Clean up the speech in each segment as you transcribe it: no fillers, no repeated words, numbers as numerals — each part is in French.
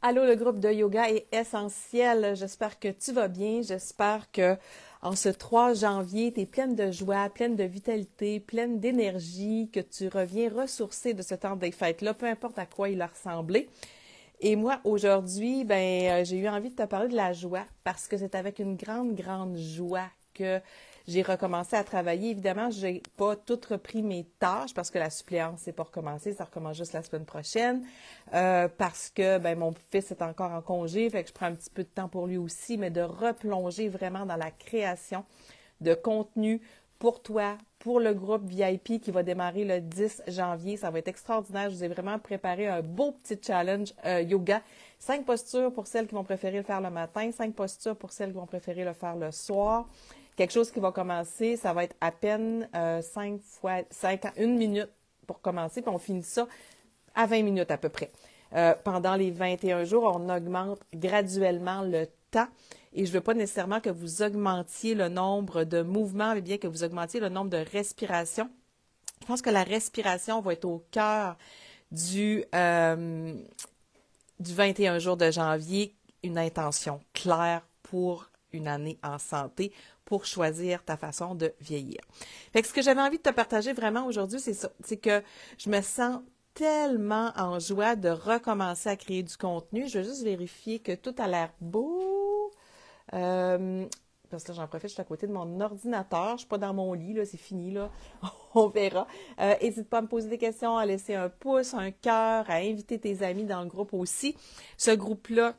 Allô, le groupe de yoga est essentiel. J'espère que tu vas bien. J'espère que en ce 3 janvier, tu es pleine de joie, pleine de vitalité, pleine d'énergie, que tu reviens ressourcée de ce temps des fêtes-là, peu importe à quoi il a ressemblé. Et moi, aujourd'hui, j'ai eu envie de te parler de la joie parce que c'est avec une grande, grande joie que j'ai recommencé à travailler. Évidemment, j'ai pas tout repris mes tâches parce que la suppléance, c'est pas recommencé, ça recommence juste la semaine prochaine. Parce que mon fils est encore en congé, fait que je prends un petit peu de temps pour lui aussi, mais de replonger vraiment dans la création de contenu pour toi, pour le groupe VIP qui va démarrer le 10 janvier. Ça va être extraordinaire. Je vous ai vraiment préparé un beau petit challenge yoga. 5 postures pour celles qui vont préférer le faire le matin, 5 postures pour celles qui vont préférer le faire le soir. Quelque chose qui va commencer, ça va être à peine 1 minute pour commencer, puis on finit ça à 20 minutes à peu près. Pendant les 21 jours, on augmente graduellement le temps. Et je ne veux pas nécessairement que vous augmentiez le nombre de mouvements, mais bien que vous augmentiez le nombre de respirations. Je pense que la respiration va être au cœur du 21 jours de janvier, une intention claire pour une année en santé, pour choisir ta façon de vieillir. Fait que ce que j'avais envie de te partager vraiment aujourd'hui, c'est ça, c'est que je me sens tellement en joie de recommencer à créer du contenu. Je veux juste vérifier que tout a l'air beau. Parce que là, j'en profite, je suis à côté de mon ordinateur. Je ne suis pas dans mon lit, là, c'est fini, là. On verra. N'hésite pas à me poser des questions, à laisser un pouce, un cœur, à inviter tes amis dans le groupe aussi. Ce groupe-là,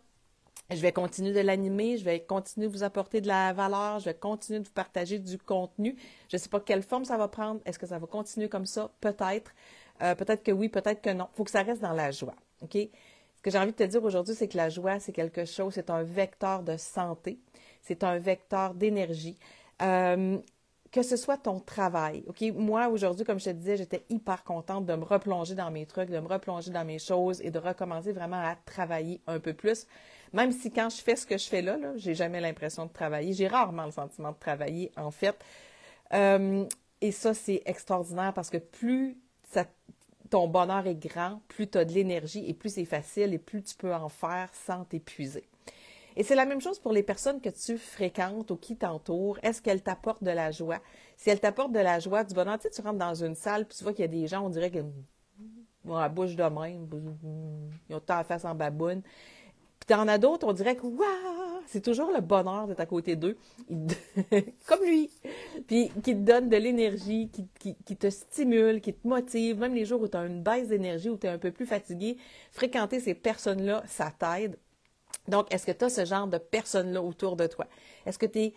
je vais continuer de l'animer, je vais continuer de vous apporter de la valeur, je vais continuer de vous partager du contenu. Je ne sais pas quelle forme ça va prendre. Est-ce que ça va continuer comme ça? Peut-être. Peut-être que oui, peut-être que non. Il faut que ça reste dans la joie. OK? Ce que j'ai envie de te dire aujourd'hui, c'est que la joie, c'est quelque chose, c'est un vecteur de santé, c'est un vecteur d'énergie. Que ce soit ton travail, OK? Moi, aujourd'hui, comme je te disais, j'étais hyper contente de me replonger dans mes trucs, de me replonger dans mes choses et de recommencer vraiment à travailler un peu plus. Même si quand je fais ce que je fais là, j'ai jamais l'impression de travailler. J'ai rarement le sentiment de travailler, en fait. Et ça, c'est extraordinaire parce que plus ton bonheur est grand, plus tu as de l'énergie et plus c'est facile et plus tu peux en faire sans t'épuiser. Et c'est la même chose pour les personnes que tu fréquentes ou qui t'entourent. Est-ce qu'elles t'apportent de la joie? Si elles t'apportent de la joie, du bonheur, tu sais, tu rentres dans une salle puis tu vois qu'il y a des gens, on dirait qu'ils ont la bouche de même, ils ont tout la face en baboune. Puis t'en as d'autres, on dirait que waouh, c'est toujours le bonheur d'être à côté d'eux, comme lui, puis qui te donne de l'énergie, qui te stimule, qui te motive, même les jours où tu as une baisse d'énergie, où tu es un peu plus fatigué, fréquenter ces personnes-là, ça t'aide. Donc, est-ce que tu as ce genre de personnes-là autour de toi? Est-ce que tu es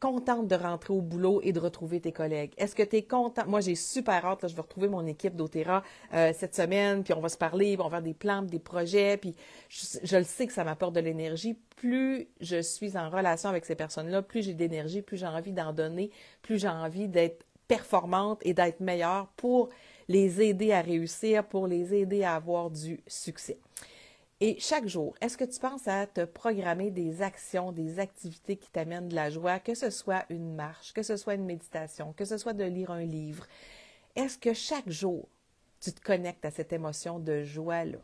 contente de rentrer au boulot et de retrouver tes collègues? Est-ce que tu es contente? Moi, j'ai super hâte, là, je vais retrouver mon équipe d'Otera cette semaine, puis on va se parler, on va faire des plans, des projets, puis je le sais que ça m'apporte de l'énergie. Plus je suis en relation avec ces personnes-là, plus j'ai d'énergie, plus j'ai envie d'en donner, plus j'ai envie d'être performante et d'être meilleure pour les aider à réussir, pour les aider à avoir du succès. Et chaque jour, est-ce que tu penses à te programmer des actions, des activités qui t'amènent de la joie, que ce soit une marche, que ce soit une méditation, que ce soit de lire un livre? Est-ce que chaque jour, tu te connectes à cette émotion de joie-là?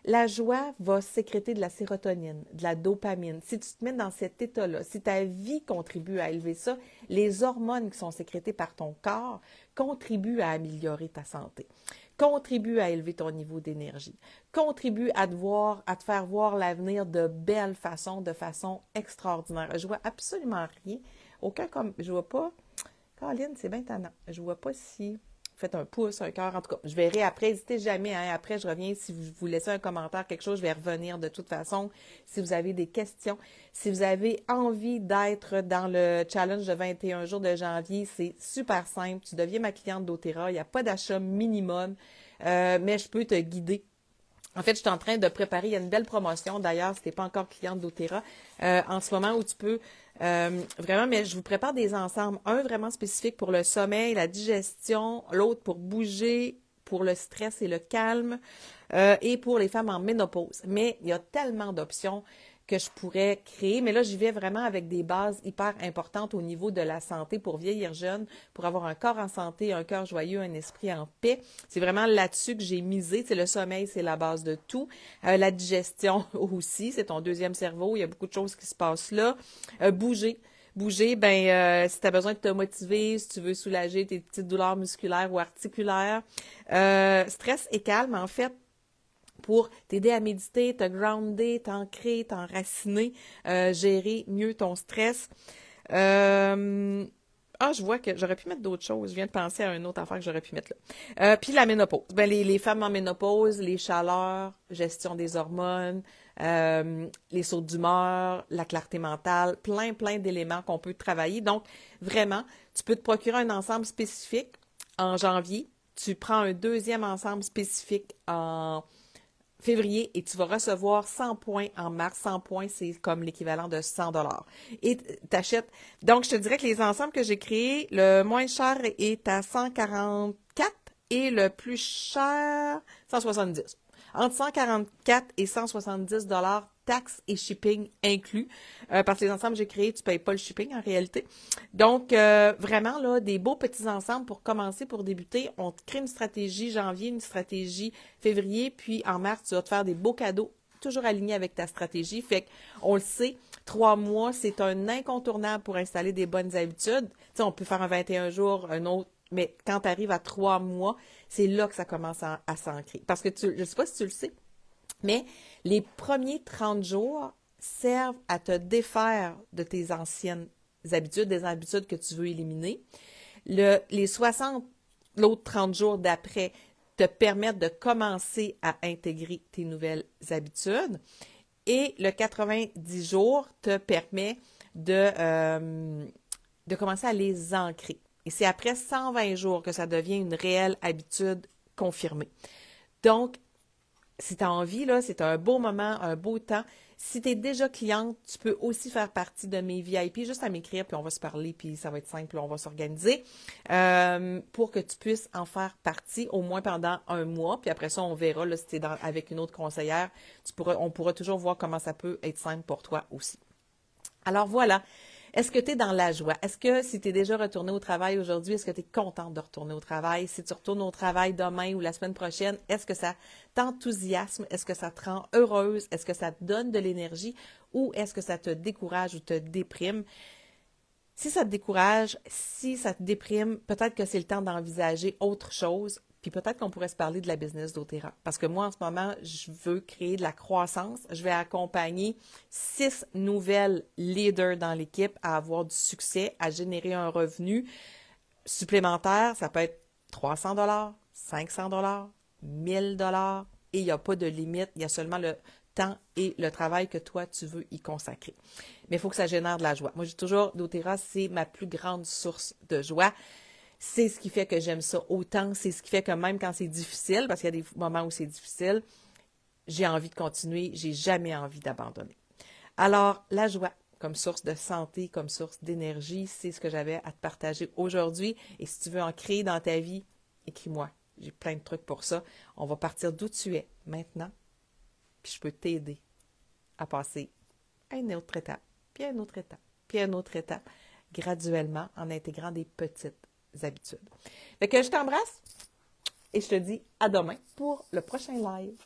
La joie va sécréter de la sérotonine, de la dopamine. Si tu te mets dans cet état-là, si ta vie contribue à élever ça, les hormones qui sont sécrétées par ton corps contribuent à améliorer ta santé, contribuent à élever ton niveau d'énergie, contribuent à te faire voir l'avenir de belle façon, de façon extraordinaire. Je vois absolument rien, je vois pas, Caroline, c'est bien tannant, je vois pas si... Faites un pouce, un cœur, en tout cas. Je verrai après, n'hésitez jamais, hein. Après, je reviens. Si vous laissez un commentaire, quelque chose, je vais revenir de toute façon. Si vous avez des questions, si vous avez envie d'être dans le challenge de 21 jours de janvier, c'est super simple. Tu deviens ma cliente d'Otera. Il n'y a pas d'achat minimum, mais je peux te guider. En fait, je suis en train de préparer, il y a une belle promotion d'ailleurs, si tu n'es pas encore cliente d'Otera, en ce moment où tu peux vraiment, mais je vous prépare des ensembles, un vraiment spécifique pour le sommeil, la digestion, l'autre pour bouger, pour le stress et le calme, et pour les femmes en ménopause. Mais il y a tellement d'options que je pourrais créer. Mais là, j'y vais vraiment avec des bases hyper importantes au niveau de la santé pour vieillir jeune, pour avoir un corps en santé, un cœur joyeux, un esprit en paix. C'est vraiment là-dessus que j'ai misé. C'est le sommeil, c'est la base de tout. La digestion aussi, c'est ton deuxième cerveau. Il y a beaucoup de choses qui se passent là. Bouger. Bouger, si tu as besoin de te motiver, si tu veux soulager tes petites douleurs musculaires ou articulaires. Stress et calme, en fait, pour t'aider à méditer, te grounder, t'ancrer, t'enraciner, gérer mieux ton stress. Je vois que j'aurais pu mettre d'autres choses. Je viens de penser à une autre affaire que j'aurais pu mettre là. Puis la ménopause. Les femmes en ménopause, les chaleurs, gestion des hormones, les sauts d'humeur, la clarté mentale, plein d'éléments qu'on peut travailler. Donc, vraiment, tu peux te procurer un ensemble spécifique en janvier. Tu prends un deuxième ensemble spécifique en février et tu vas recevoir 100 points en mars. 100 points, c'est comme l'équivalent de 100 $. Et t'achètes. Donc, je te dirais que les ensembles que j'ai créés, le moins cher est à 144 et le plus cher, 170. Entre 144 et 170 $, taxes et shipping inclus. Parce que les ensembles que j'ai créés, tu ne payes pas le shipping en réalité. Donc, vraiment, là, des beaux petits ensembles pour commencer, pour débuter. On te crée une stratégie janvier, une stratégie février, puis en mars, tu vas te faire des beaux cadeaux, toujours alignés avec ta stratégie. Fait qu'on le sait, 3 mois, c'est un incontournable pour installer des bonnes habitudes. Tu sais, on peut faire un 21 jours, un autre, mais quand tu arrives à 3 mois, c'est là que ça commence à s'ancrer. Parce que je ne sais pas si tu le sais, mais les premiers 30 jours servent à te défaire de tes anciennes habitudes, des habitudes que tu veux éliminer. Les 60, l'autre 30 jours d'après, te permettent de commencer à intégrer tes nouvelles habitudes. Et le 90 jours te permet de commencer à les ancrer. Et c'est après 120 jours que ça devient une réelle habitude confirmée. Donc, si tu as envie, là, c'est un beau moment, un beau temps. Si tu es déjà cliente, tu peux aussi faire partie de mes VIP, juste à m'écrire, puis on va se parler, puis ça va être simple, on va s'organiser pour que tu puisses en faire partie au moins pendant un mois. Puis après ça, on verra là, si tu es avec une autre conseillère, on pourra toujours voir comment ça peut être simple pour toi aussi. Alors voilà. Est-ce que tu es dans la joie? Est-ce que si tu es déjà retourné au travail aujourd'hui, est-ce que tu es contente de retourner au travail? Si tu retournes au travail demain ou la semaine prochaine, est-ce que ça t'enthousiasme? Est-ce que ça te rend heureuse? Est-ce que ça te donne de l'énergie? Ou est-ce que ça te décourage ou te déprime? Si ça te décourage, si ça te déprime, peut-être que c'est le temps d'envisager autre chose. Puis peut-être qu'on pourrait se parler de la business d'Otera. Parce que moi, en ce moment, je veux créer de la croissance. Je vais accompagner 6 nouvelles leaders dans l'équipe à avoir du succès, à générer un revenu supplémentaire. Ça peut être 300 $, 500 $, 1000 $. Et il n'y a pas de limite. Il y a seulement le temps et le travail que toi, tu veux y consacrer. Mais il faut que ça génère de la joie. Moi, j'ai toujours, d'Otera, c'est ma plus grande source de joie. C'est ce qui fait que j'aime ça autant. C'est ce qui fait que même quand c'est difficile, parce qu'il y a des moments où c'est difficile, j'ai envie de continuer. J'ai jamais envie d'abandonner. Alors, la joie comme source de santé, comme source d'énergie, c'est ce que j'avais à te partager aujourd'hui. Et si tu veux en créer dans ta vie, écris-moi. J'ai plein de trucs pour ça. On va partir d'où tu es maintenant. Puis je peux t'aider à passer à une autre étape, puis à une autre étape, puis à une autre étape, graduellement en intégrant des petites habitudes. Fait que je t'embrasse et je te dis à demain pour le prochain live.